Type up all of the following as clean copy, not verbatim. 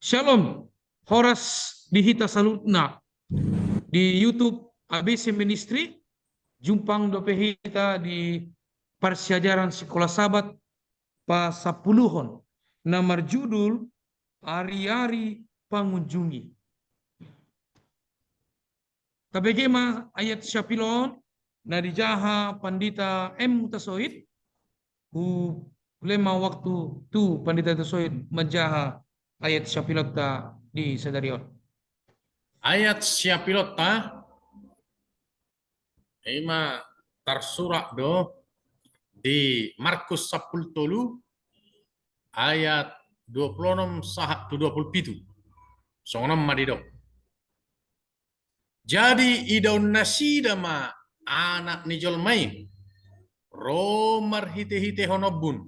Shalom, Horas Dihita Salutna di YouTube ABC Ministry, jumpang dope hita di Persiajaran Sekolah Sabat pa 10 namar judul Ari-ari Pangunjungi. Kabegema ayat syapilon na dijaha Pandita M. Tasoid hu lema waktu tu Pandita Tasoid majaha ayat syapilota di Sadarion. Ayat syapilota ima tersurat do di Markus 10 ayat 26 sahat 27. Songnam madido. Jadi idaun nasida ma anak nijol mai romar hite-hite honobun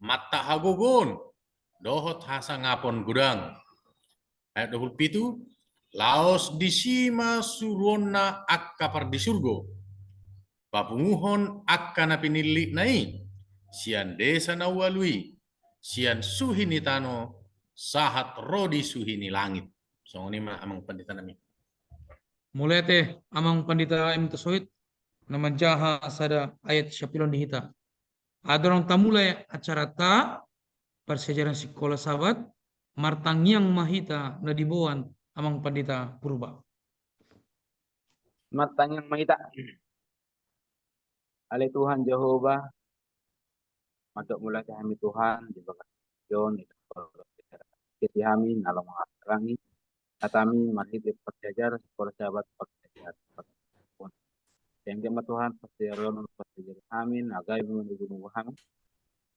mata hagogon dohot hasa ngapon gudang. Ayat 27 laos disima surona akka par di surgo papunguhon akka na pinili nai sian desa na walui sian suhini tano sahat rodi suhini langit. So ini mah amang pandita nami. Mulai teh amang Pandita M. Tasoid naman jaha sada ayat syapilon dihita. Adorong tamulai acara ta Persejaran Sekolah Sabat martangyang mahita na dibuan amang Pandita Purba. Martangyang mahita. Ale Tuhan Jehovah, madok mula kami Tuhan di bakat John itu kita kami dalam mengarangi kami masih di persejaran Sekolah Sabat persejaran pun yang kema Tuhan persejaran amin agai menuju kami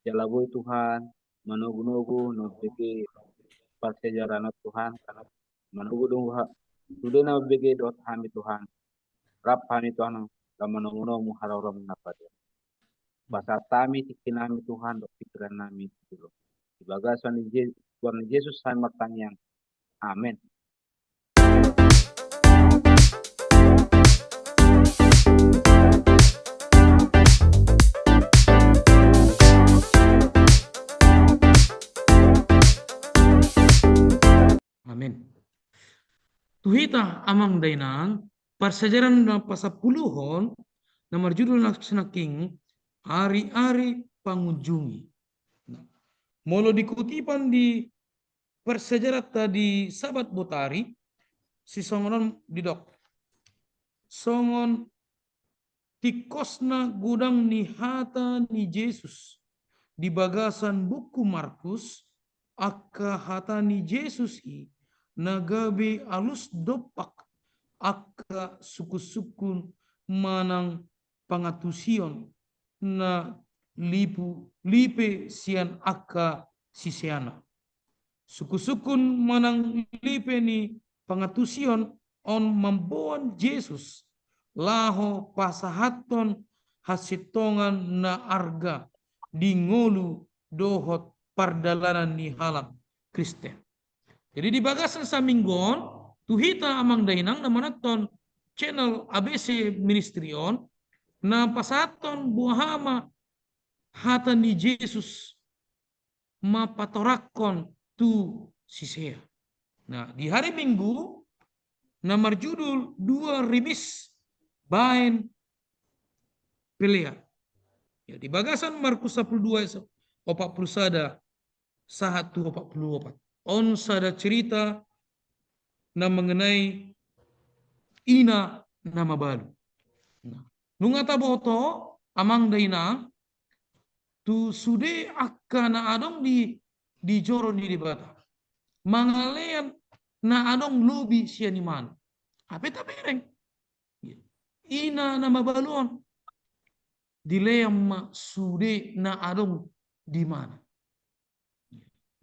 jalaboy Tuhan menugu nubiki persejaran Tuhan karena menugu sudah nabigi dot kami Tuhan rap kami Tuhan menunggu muharram mendapat bahasa kami tikinami Tuhan dok pikiran kami dulu di bagasan Tuhan Yesus saya martangyang amin. Amin. Tuhita amang dainang Persejaran na pasapuluhon namar judul naksanaking Ari-ari Pangunjungi. Molo dikutipan di persejarah tadi Sabat Botari si songonon didok. Songon tikosna gudang ni hata ni Yesus di bagasan buku Markus akka hata ni Yesus i nagabe alus dopak akka suku-sukun manang pangatusion na lipe sian akka sisiana. Suku-sukun manang lipe ni pangatusion on mamboan Yesus laho pasahaton hasitongan na arga di ngolu dohot pardalanan ni halam Kristen. Jadi di bagasan sa minggon tuhita amang dainang na manaton channel ABC Ministryon na pasaton buhama hata ni Jesus mapatorakon tu sisea. Nah, di hari Minggu namar judul 2 rimis bain pelea. Ya, di bagasan Markus 12 40 sada sahat 44. On sada cerita na mengenai ina nama balu. Nah, nungata boto amang daina tu sude akka na adong di joro di bata. Mangalean na adong lobi siya ni man. Ape tabereng. Ina nama balon. Dilema sude na adong di mana.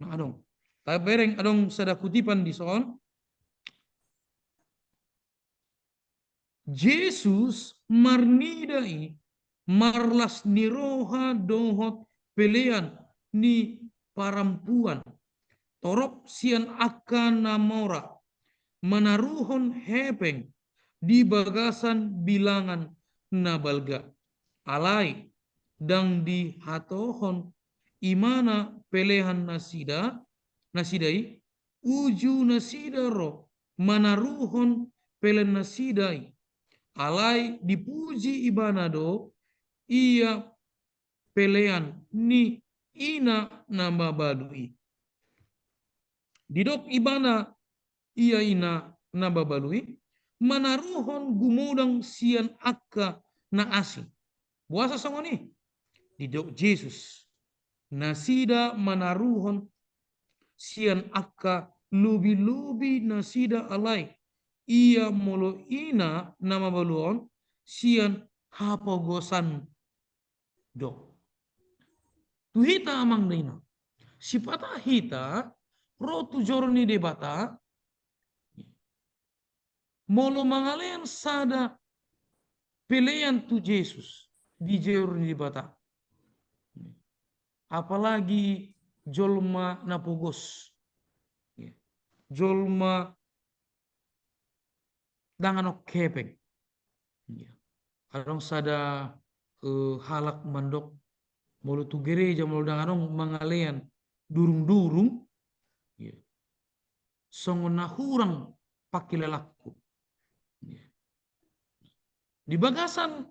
Na adong. Tabereng adong sada kutipan di soon. Yesus marnidai marlas niroha dohot pelean ni parampuan torop sian akan namora menaruhon hepeng di bagasan bilangan nabalga alai dang di hatohon imana pelehan nasidai uju nasidaro manaruhon pelen nasidai alai dipuji ibanado ia pelean ni ina nama balui didok ibana ia ina nama balui manaruhon gumudang sian akka na asi buasa songoni didok Jesus nasida manaruhon sian akka lubi-lubi nasida alai ia molo ina nama baluon sian hapogosan do tuhita amang dina sipata hita rotu jorni debata molo mangalean sada pelean tu Jesus di jorni debata apalagi jolma napogos jolma dangan kepeng adong sada halak mandok molo tu gereja molo danganong mangalean durung-durung songon nahurang pakilelakku di bagasan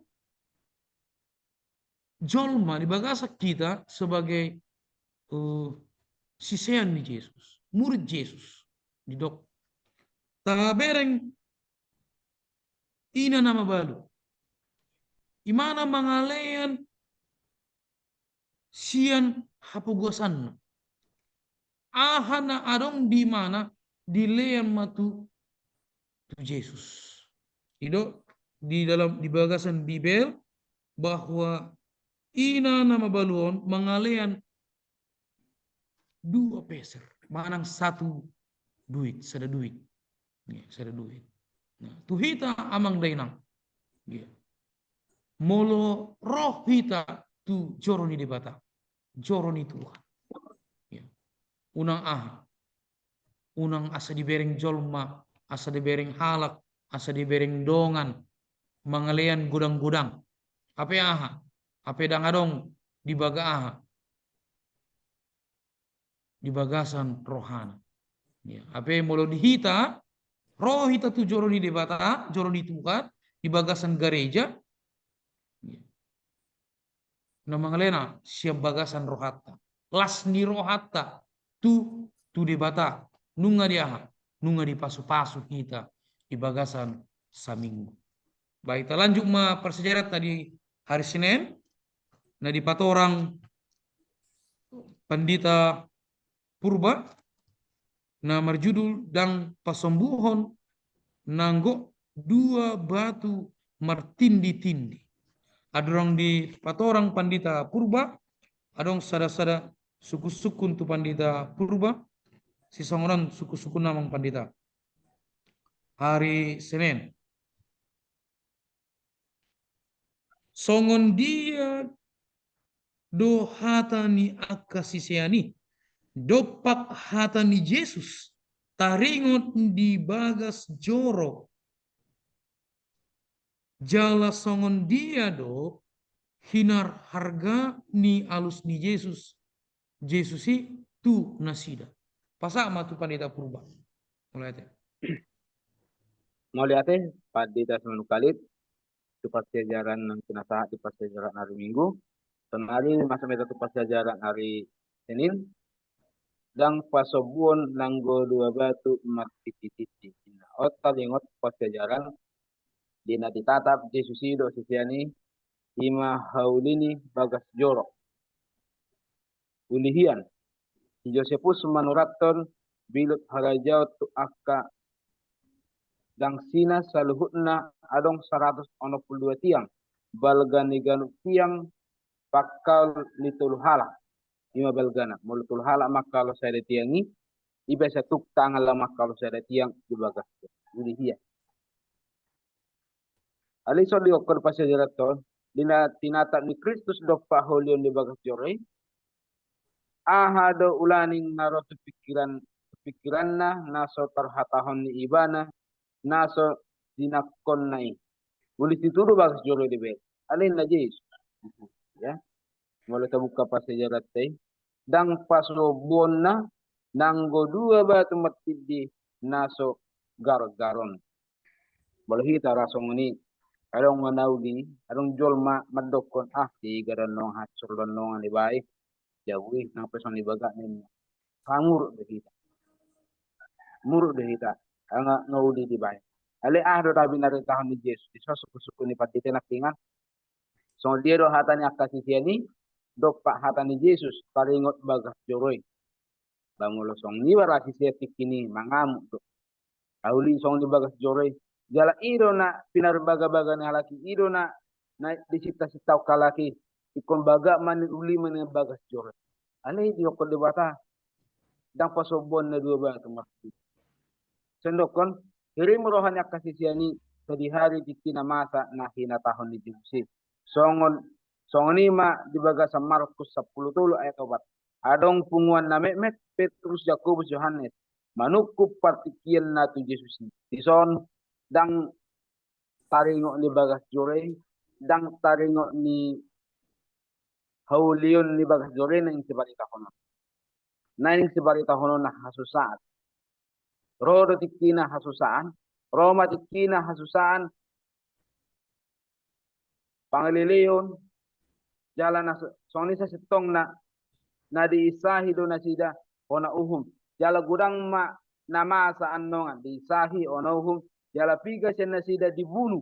jolma di bagasan kita sebagai sisean ni Yesus murid Yesus di dok tabereng ina nama balu imana mangalean sian hapugosan ahana adong di mana di lean matu tu Yesus itu di dalam di bagasan Bibel bahwa ina nama baluon mangalean 2 peser manang 1 duit sada duit sada duit nah tu hita amang dainang molo roh hita tu joroni debata joroni Tuhan unang asa dibereng jolma asa dibereng halak asa dibereng dongan mangalean gudang-gudang apa aha apa dangadong di baga aha di bagasan rohana apa molo dihita roh hita tu joroni debata joroni Tuhan di bagasan gereja na mangalena siap bagasan rohatta las ni rohatta tu debata nunga dia nunga di pasu-pasu kita di bagasan saminggu baik kita lanjut ma persejarah tadi hari Senin nah di patorang pandita purba na marjudul dang pasembuhon nanggo 2 batu martindi-tindi adorang di patorang pandita purba adong sada-sada suku-suku tu pandita purba si songoran suku-suku namang pandita hari Senin songon dia do hatani akka sisiani dopak hatani Yesus taringot di bagas joro jala songon dia do hinar harga ni alus ni Yesus Yesusi tu nasida pasama tu pandita purba mulai Mau lihat pandita semenukalit itu pasajaran ng kinasahat di pasajaran hari Minggu hari masa meta tu pasajaran hari Senin dang pasobuon nanggo 2 batu matititi otal ingot pasajaran dina ditatap Yesusi do sisiani ima haulini bagas jorok ulihian Josephus manuraton bilut harajau tu akka dang sina saluhutna adong 162 tiang balganigan tiang bakal litul hala ima balgana mulutul hala makalo saya tiangi iba satuk tangala makalo saya tiang di bagas ulihian aliso di okor pasajaraton dina tinata ni Kristus do paholion di bagas jore ahado ulaning naro pikiranna naso terhatahon ni ibana naso dinakon nai uli tituru bagas jore di bel alin na Yesus ya mulai terbuka pasajarat teh dang paso bona nanggo dua batu matidi naso gar-garon. Balhi tara songoni adong manaudi adong jolma madokon di garanong hatsur lanong ani bai jawi nang peson ibaga nin kamur dehita muru dehita anga ngaudi di bai ale do tabi nare tahun ni Yesus iso suku-suku ni patite nakingan so dia do hatani akasi siani dok pak hatani Yesus paringot bagas joroi bangulo song ni warasi setik kini mangamuk do auli song di bagas joroi jala iro na pinar baga-baga ni halaki iro na disita-sitau kalaki ikon baga mani uli mani bagas joroi ale di okol debata dang pasobon na dua batu masjid sendokon hirim rohani akasi siani di hari dikina masa na hina tahun ni Yesus songon ma di baga sa Markus 10 ayat 4 adong punguan na Mehmet Petrus Yakobus Yohanes manukup partikian na tu Yesus ison dang taringo ni bagas jore dang taringo ni haulion ni bagas jore na ing sibarita hono na ing sibarita hono na hasusaan rodo tikina hasusaan Roma tikina hasusaan pangaliliyon jalan na soni sa sitong na diisahi do na sida ona uhum jala gudang nama sa annongan diisahi ona uhum jala piga siya na sida dibunuh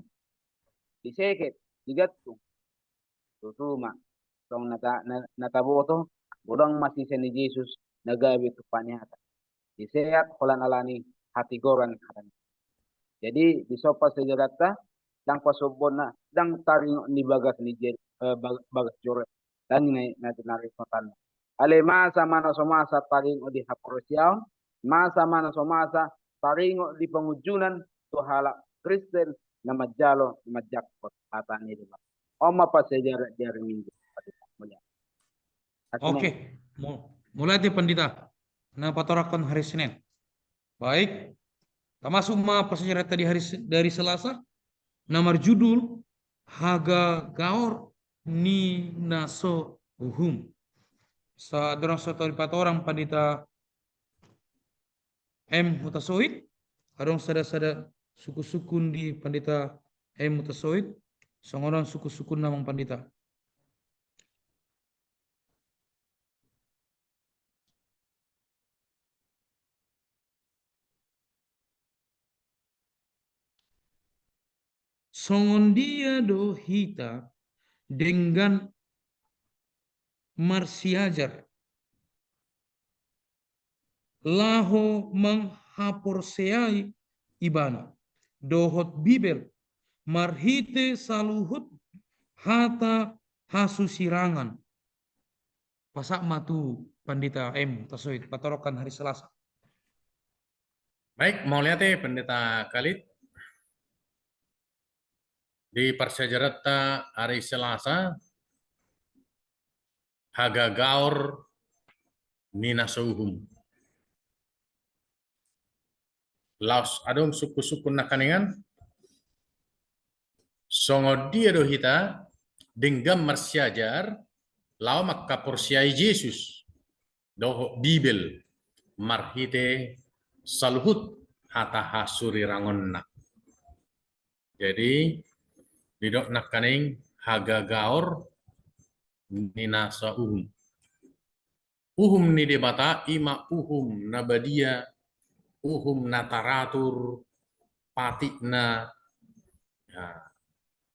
diseket digattung tutuma tong nataboto gudang masih siya ni Jesus nagabi tu panyata disehat kolan alani hati goran haran jadi disopa sejarata dang pasobon na dang taring ni bagas ni bagas jore dan na tinari kotan ale masa mana somasa taring di haprosial masa mana somasa taring di pengujunan tuhala Kristen na majalo majakot atan ni diba oma pa sejarah dari minggu mulia Oke, mulai di pendeta na patorakon hari Senin. Baik, termasuk persejarah tadi dari Selasa, nomor judul Haga Gaor ni Naso Uhum. Dorang satu orang pendeta M. Mutasoid, adong sada-sada suku-sukun di pendeta M. Mutasoid, seorang suku-sukun namang pendeta. Songon dia do hita dengan marsiajar laho menghaporseai ibana dohot bibel marhite saluhut hata hasusirangan pasak matu pendeta M. Tasoid patorokan hari Selasa. Baik, mau lihat pendeta Khalid di persejarata hari Selasa Haga Gaor Ninasouhum. Laos adong suku-suku nakaningan songo dia do hita denggam marsiajar lao makka porsiai Yesus do Bibel marhite salhut hata hasuri rangonna. Jadi didok nakaning Haga Gaor Ninasa Uhum. Uhum ni debata ima uhum nabadia uhum nataratur patikna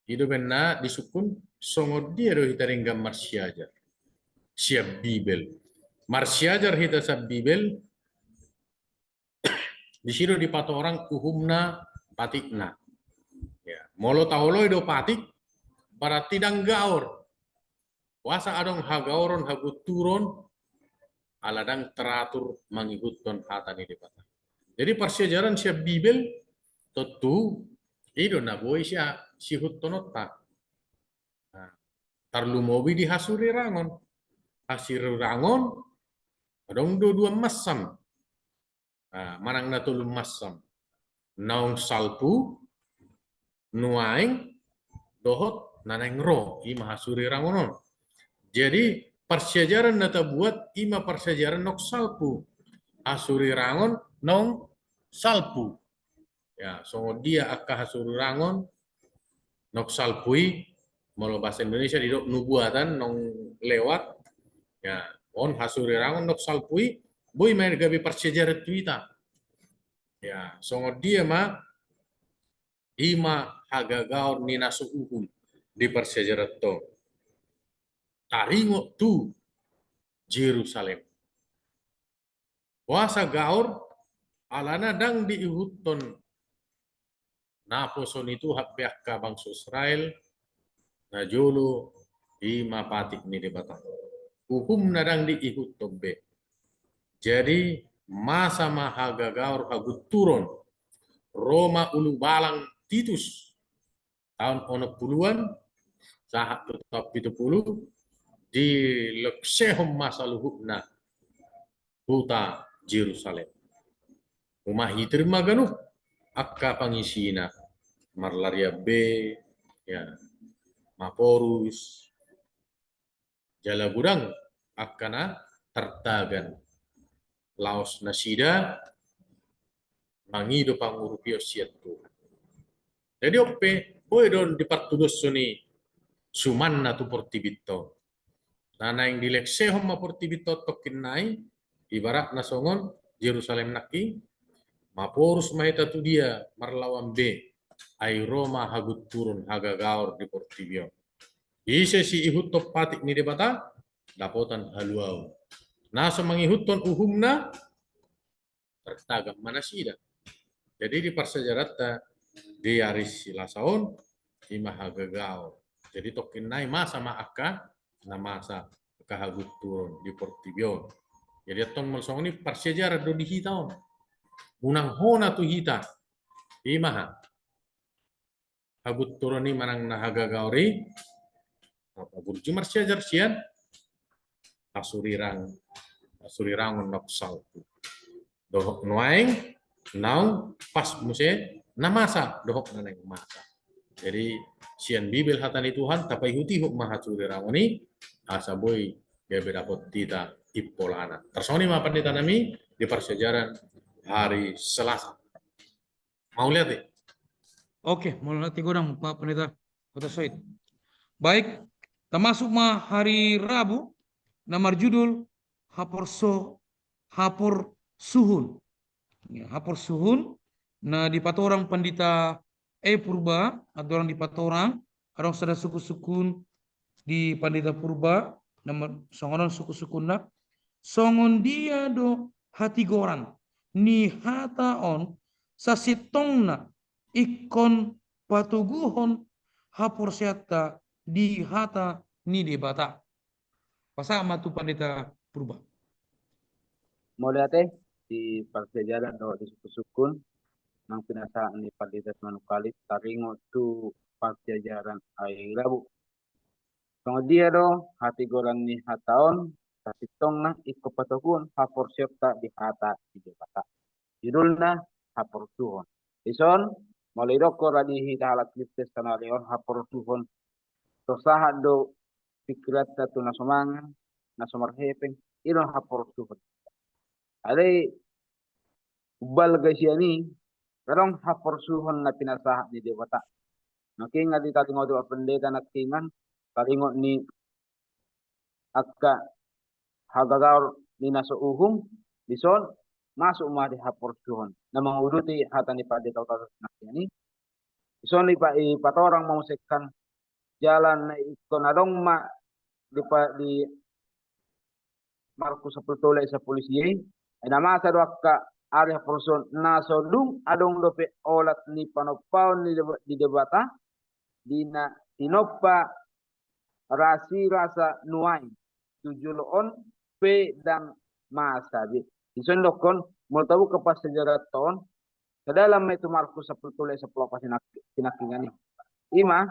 itu benar disukun songo dia do hitaringgam marsiajar siap Bibel marsiajar hita siap Bibel di situ dipato orang uhumna patikna ya molo taholo do patik para tidang gaor wasa adong hagaoron haguturon aladang teratur mengikutkan hata ni dipata. Jadi persejarah siap Bibel tentu itu na boy siya sihut tonota. Tarlu mobi di hasuri rangon. Hasuri rangon adong dua masam. Manang na tulung masam. Naung salpu nuaing dohot naneng ro ima hasuri rangonon. Jadi persejarah nata buat ima persejarah nok salpu. hasuri rangon nong salpu. Ya, songo dia akka hasuri rangon nok salpui molo bahasa Indonesia di nubuatan nong lewat ya on hasuri rangon nok salpui boy main gabi persejarah tuita ya songo dia ma ima hagagaor ni nasu uhum di persejarah to taringo tu Jerusalem wasa gaor alana dang di ihuton naposon itu hak ka bangsa Israel na jolo ima patik ni debatang hukum nadang di ihut tobe jadi masa mahagagaur hagut turun Roma ulu balang Titus tahun 60-an saat tetap 70 di leksehom masa luhukna huta Jerusalem rumah terima ganuh akka pangisina marlaria B ya Maporus jala gudang akana tertagan laos nasida mangido pangurupio siatu jadi ope boy don dipartudos suni sumanna tu portibito nana yang dileksehom ma portibito tokin nai ibarat nasongon Jerusalem naki Maporus mahita tu dia marlawan B ai Roma hagut turun hagagaur di Portibio. Ise si ihut top patik ni debata dapotan haluau. Nasa mangihuton uhumna tertagam manasida. Jadi di persejarata di aris silasaon ima hagagaur. Jadi tokin nai masa maaka na masa kahagut turun di Portibio. Jadi ton melsong ini persejarah do dihitaon. Unang hona tu hita imaha hagut turuni manang nahagagauri apa burji marsiajar sian asurirang nok salpu dohok nuaing nau pas muse namasa dohok naneng masa jadi sian bibil hatani Tuhan tapai huti huk maha surirangoni asa boy dia berdapat tita ipolana tersoni ma pandita nami di persejarah hari Selasa. Mau lihat ya? Oke, mulai nanti godang Pak Pendeta Kota Soid. Baik, termasuk mah hari Rabu, nomor judul Hapor Suhun. Ya, Hapor Suhun. Nah di patorang Pandita Purba, ada orang di patorang, ada sada suku-sukun di Pandita Purba, nomor songonon suku-sukunna, songon dia do hati goran. Ni hata on sasitongna ikon patuguhon hapor seata di hata ni debata pasama tu Pandita Purba Mulai di persejarah do di suku-sukun nang pinasaan ni Pandita Manukali taringo tu persejarah ay Rabu. Kemudian do hati gorang ni hataon sasitong na ikopatuguhon hapor seata di hata di debata. Judulna hapor suhon. Ison mulai doko radi hita halat listes kanaleon hapor suhon. Tosahat do pikirat tu nasomangan nasomar hepeng iron hapor suhon. Ada ubal gasiani karong hapor suhon na pinasahat ni dewata. Nakinga di talingo do pendeta nakingan talingo ni akka hagagaur ni naso uhum bison masuk mah di hapor suhon. Na manguruti hata ni Pandita Utara nakiani. Bison ni patorang mau sekkan jalan na ikon adong ma di Markus 10 sa polisi ay namasa do akka ari person naso dung adong dope olat ni panopaw ni di debata dina tinoppa rasa nuay tujuloon pedang masabi ison dokon mo tabu kapas sejarah ton sa dalam itu Markus 10 sa plopas sinakingani ima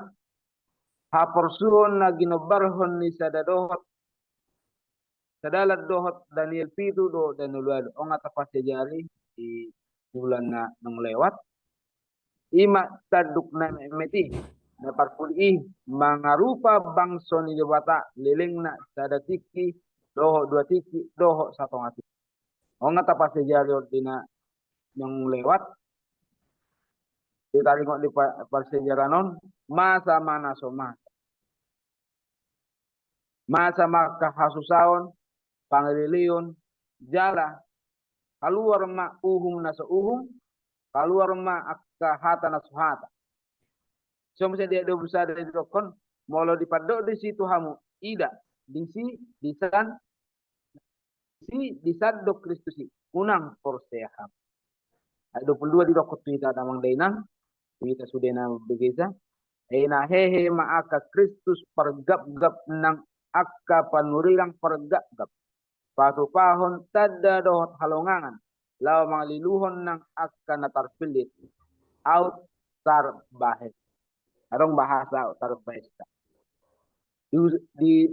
haporsuhon na ginobarhon ni sadadohot sadalat dohot Daniel Pitu do Danuluado o nga tapas sejari di bulan na nang lewat ima taduk na meti na parpuli mangarupa bangso ni debata liling na sada tiki doho dua tiki doho satu ngati O nga tapas sejarah dina yang lewat ditarik di persejarah non masa mana soma masa maka hasusaon pangliliun jala keluar ma uhum naso uhum keluar ma akka hata naso hata so misalnya dia besar dari dokon molo dipadok di situ hamu ida disadok Kristusi unang porseham 22 di dokot kita damang dainang kita sudah na begeza na hehe maaka Kristus pergap-gap nang akka panurilang pergap-gap patupahon tada dohot halongangan law mga liluhon ng akka natarpilit out tarbahes arong bahasa tarbahes di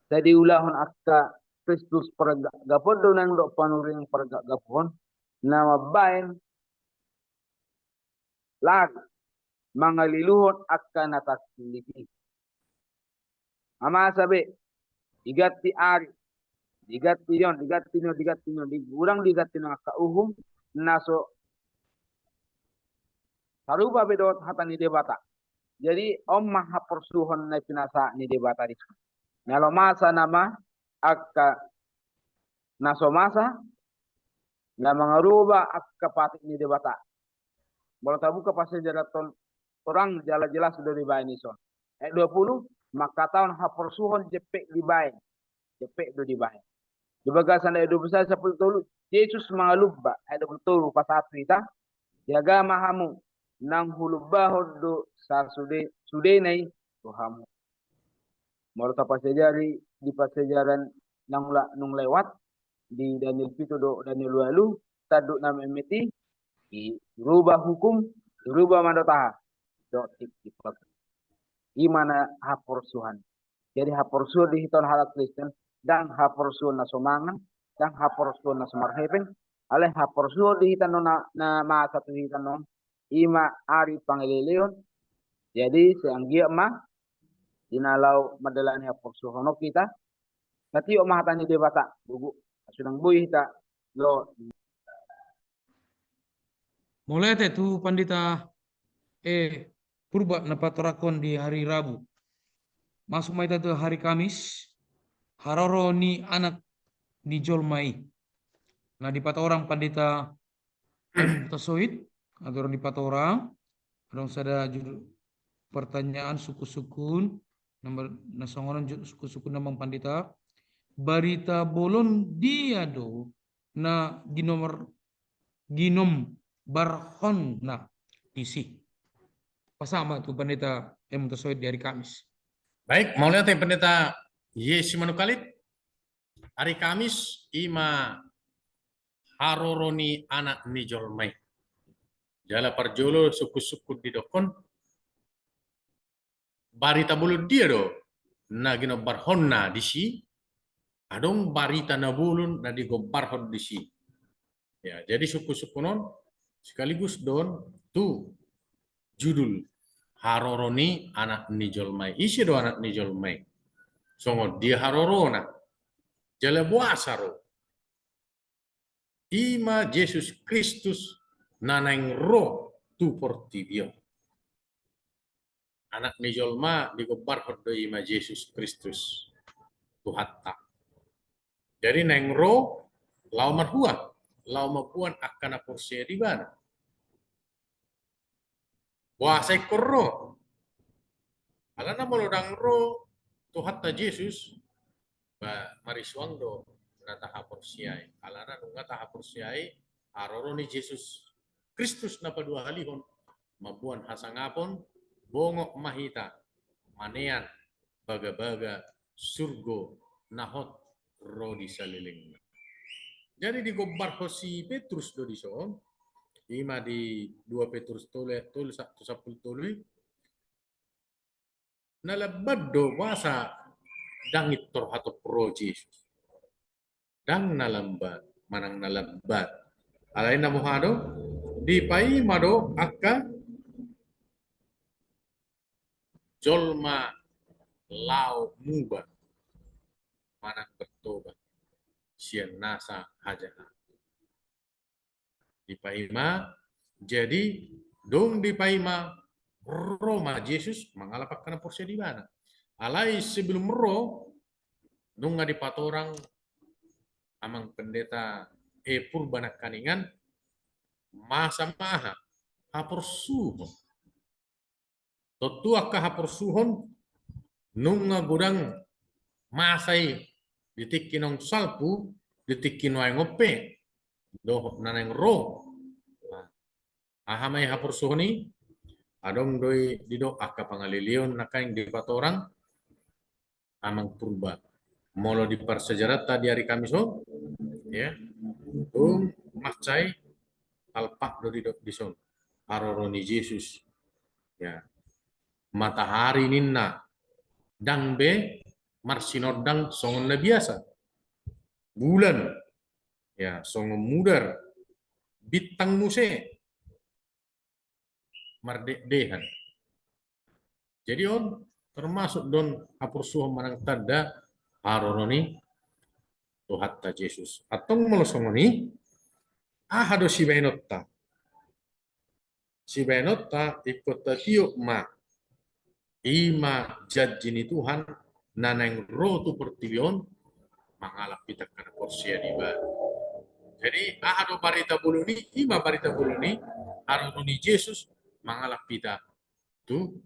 sa diulahon akka Kristus pergapon do nang do panuring pergapon na mabayan lagi mga liluhon akka natarpiliti ama sabi igati ari digati yon digurang digati ng kauhum naso saruba bedot hata ni debata jadi om maha persuhon na pinasa ni debata di nalo masa nama akka naso masa na mga ruba akka patik ni debata baru tabu ke pasal jalaton orang jala jelas sudah dibayin ison 20 maka tahun ha persuhon jepek dibayin jepek do dibayin di bagasan ayat 21 sepuluh Yesus mangalubba ayat 20 pasal ita jaga mahamu nang hulubahod do sa sude nai tuhamu mau tapa sejari di pasejaran nung lewat di Daniel pito do Daniel lalu taduk nama emeti rubah hukum rubah mandotaha do tikipag imana haporsuhan jadi haporsuhan di hiton halak Kristen dan haporsuhan na sumangan dan haporsuhan na sumarhepen alay haporsuhan di hitan na masa tu hitan no ima ari pangililion jadi seanggia mah dinalau madalani haporsuhan no kita tapi o mahatani debata bubu sudang buih kita lo Mulai tu pandita purba napatorakon di hari Rabu. Masuk mai tu hari Kamis. Haroro ni anak ni Jolmai. Nah di orang pandita Tasoid atau di orang ada sada judul pertanyaan suku-sukun nomor nasongoran suku-sukun namang pandita barita bolon dia do na ginom barhon na isi pasama tu pendeta Tasoid di hari Kamis. Baik, mau lihat pendeta Yesi Manukalit hari Kamis ima haroroni anak ni Jolmai jala parjolo suku-suku di dokon barita bulu dia do na gino barhonna disi adong barita na bulun na di barhon disi ya jadi suku-suku non sekaligus don tu judul haroroni anak ni Jolmai isi do anak ni Jolmai songo dia harorona jala buasaro ima Yesus Kristus nanang roh tu portibio anak ni Jolma digobar do ima Yesus Kristus Tuhatta jadi nang roh lau mapuan akan porsi di bana buasai korro alana molodang roh Tuhatta Yesus ba mariswang do nataha porsiai alana nunga taha porsiai aroro ni Yesus Kristus na padua halihon mabuan hasangapon bongok mahita manean baga-baga surgo nahot rodi saliling jadi di gobar hosi Petrus do dison ima di 2 Petrus tole 1 tuli nalabad do masa dangit torhato pro Jesus dang nalambat manang nalambat alay na muhado di pai mado akka jolma lau muba manang bertobat sian nasa hajaha Di Paima, jadi dong di Paima Roma Yesus mengalapak karena porsi di mana. Alai sebelum dong di patorang amang pendeta Purbana Kaningan masa maha hapor suhon. Totua ka hapor suhon nunga gudang masai ditikinong salpu ditikinong ngope dohop naneng ro. Ahamay hapor suhoni adong doi dido akka pangalilion nakaing di patorang amang purba molo di persejarah tadi hari Kamis ya macai alpak do di dison aroroni Yesus ya matahari ninna dang be marsinodang songon na biasa bulan ya songon mudar bintang muse mardek-dehan. Jadi termasuk don hapur suho manang tanda haroroni Tuhatta Yesus. Atong molosongoni ahado si Bainotta. Si Bainotta ikut tiuk ma ima jajini Tuhan naneng rotu pertibion mangalap kita karena porsia di bawah. Jadi ahado barita buluni ima barita buluni haroroni Yesus mangalap kita tu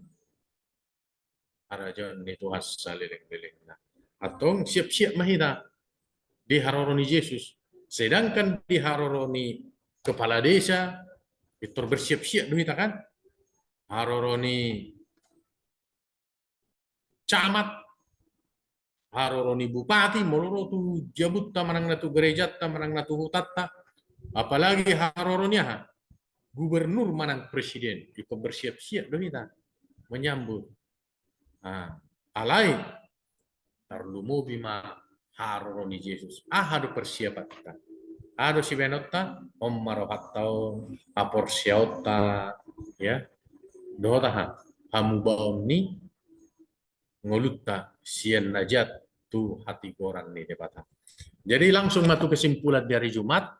arajan ni Tuhan salileng-leleng. Atong siap-siap mahita di haroroni Yesus. Sedangkan di haroroni kepala desa itu bersiap-siap duita kan. Haroroni camat, haroroni bupati, moloro tu jabut manang natu gereja manang natu hutatta. Apalagi haroronia gubernur manang presiden itu bersiap-siap duita menyambut. Alai tarlumu bima haroroni Yesus. Ahado persiapan kita. Ado si Benotta ommarohattao aporsiautta ya. Dotaha hamubaon ni ngolutta sian najat tu hati orang ni debata. Jadi langsung matu kesimpulan dari Jumat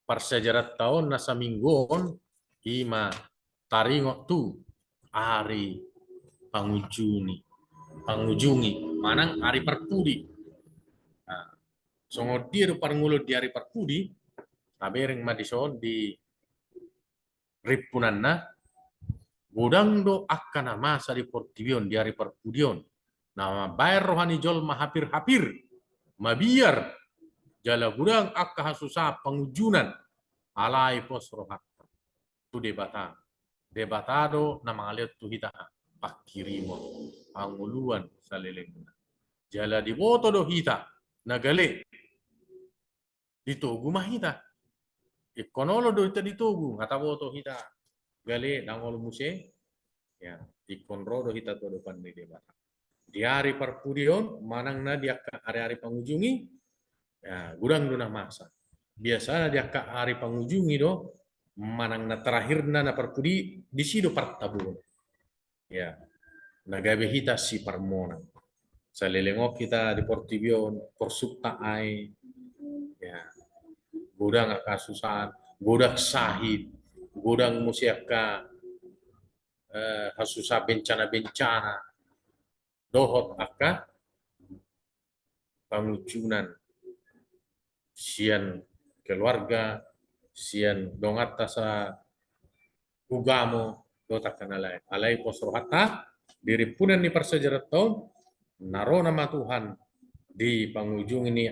persejarah tahun nasa mingguon ima taringo tu hari pangujungi manang hari perpudi songodir parngulut di hari perpudi tabereng madison di ripunanna gudang do akkana masa di portibion di hari perpudion nama bayar rohani jolma hapir-hapir mabiar jala gudang akka hasusa pengujunan alai pos rohatta tu debatado na mangaliat tu hita pakirimo anguluan saleleng jala di boto do hita nagale ditugu mahita ikonolo do hita ditugu ngata boto hita gale nangol muse ya ikonro do hita to depan di debata di hari perpudion manang na dia hari-hari pengujungi ya gudang do na masa biasa dia hari pengujungi do manang na terakhir na perpudi di sido partabun ya nagabe hita si parmona salelengok kita di portibion porsukta ai ya gudang kasusan gudang sahid gudang musiaka hasusa bencana-bencana dohot aka pengucunan sian keluarga sian dongata sa ugamo dotakan alai posrohata diripunan ni persejarah tahun naro nama Tuhan di pangujung ini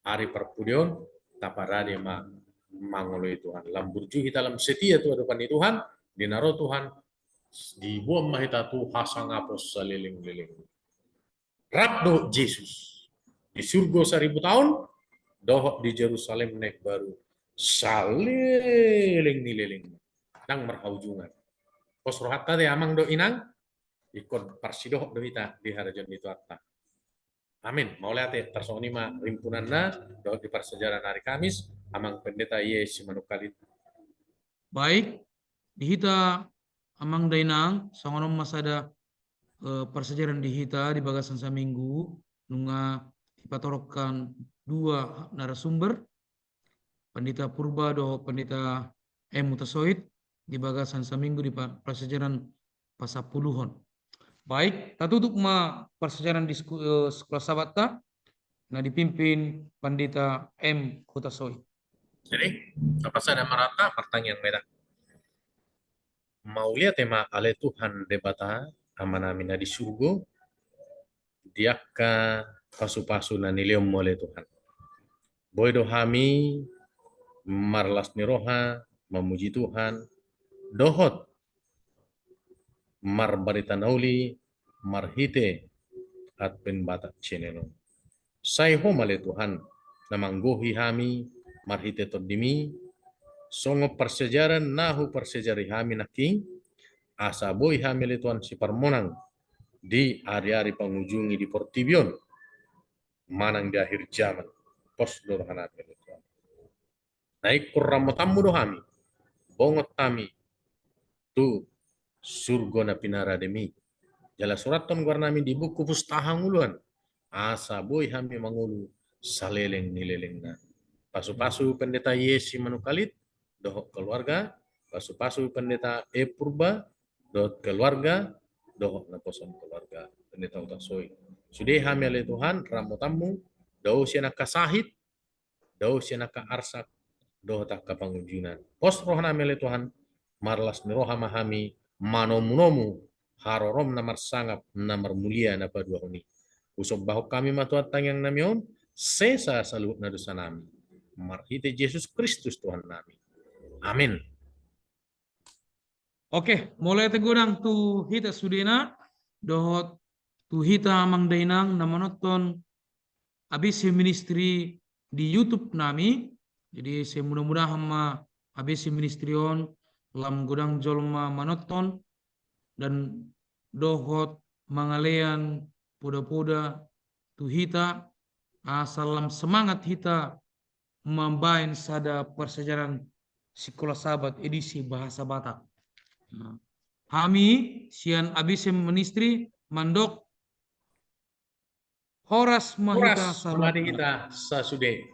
hari perpudion taparade mangoloi Tuhan lamburju kita dalam setia tu depan Tuhan dinaro Tuhan di buam mahita tu hasangapos saliling-liling rabdo Yesus di surga 1000 tahun dohok di Yerusalem naik baru saliling-liling nang merhaujungan pos rohata de amang do inang ikon parsidoh do ita di harajan itu atta amin maulate tarsonima rimpunanna do di persejarah hari Kamis amang pendeta Yesus manukalit Baik, dihita amang dainang sangonom masada persejarah dihita di bagasan saminggu nunga dipatorokkan dua narasumber Pandita Purba doho Pandita M. Mutasoid di bagasan seminggu di persejaran pasapuluhon. Baik, tak tutup persejaran di sekolah sabata nah dipimpin Pandita M. Mutasoid. Jadi, apa saja merata pertanyaan mereka. Mau lihat tema ale Tuhan debata amanamina di surga, diakka pasu-pasu na niliom oleh Tuhan. Boydo hami marlas niroha memuji Tuhan, dohot mar barita nauli marhite at penbatak cheneno. Say homale Tuhan namanggohi hami marhite todimi songo persejaran nahu persejari hami naking asa boy hami le Tuhan si permonang di hari-hari pengunjungi di Portibion manang di akhir zaman pos dorhana le Tuhan. Naik kurramotamu dohami bongot tami tu surga na pinara demi jala surat ton nami di buku pustahang uluan asa boy hami mangulu saleleng nileleng na pasu-pasu pendeta Yesi Manukalit dohok keluarga pasu-pasu pendeta E Purba dohok keluarga dohok na poson keluarga pendeta Utasoi sudah hami oleh Tuhan ramotamu dau siana kasahit dau siana ka arsak dohok tak kapangunjunan pos roh nami oleh Tuhan marlas miroha mahami manomu harorom namar sangap namar mulia na padua honi usop bahok kami matuatang yang namion sesa saluhut na dosa nami marhite Yesus Kristus Tuhan nami amin. Oke, mulai tegurang tu hita sudena dohot tu hita mangdainang na menonton abisi ministry di YouTube nami. Jadi saya mudah-mudahan ma abisi ministrion lam gudang jolma menonton dan dohot mangalean poda-poda tu hita salam semangat hita membain sada persejaran sekolah sahabat edisi bahasa Batak. Kami sian abisi ministry mandok horas mahita Horas mari kita sasude.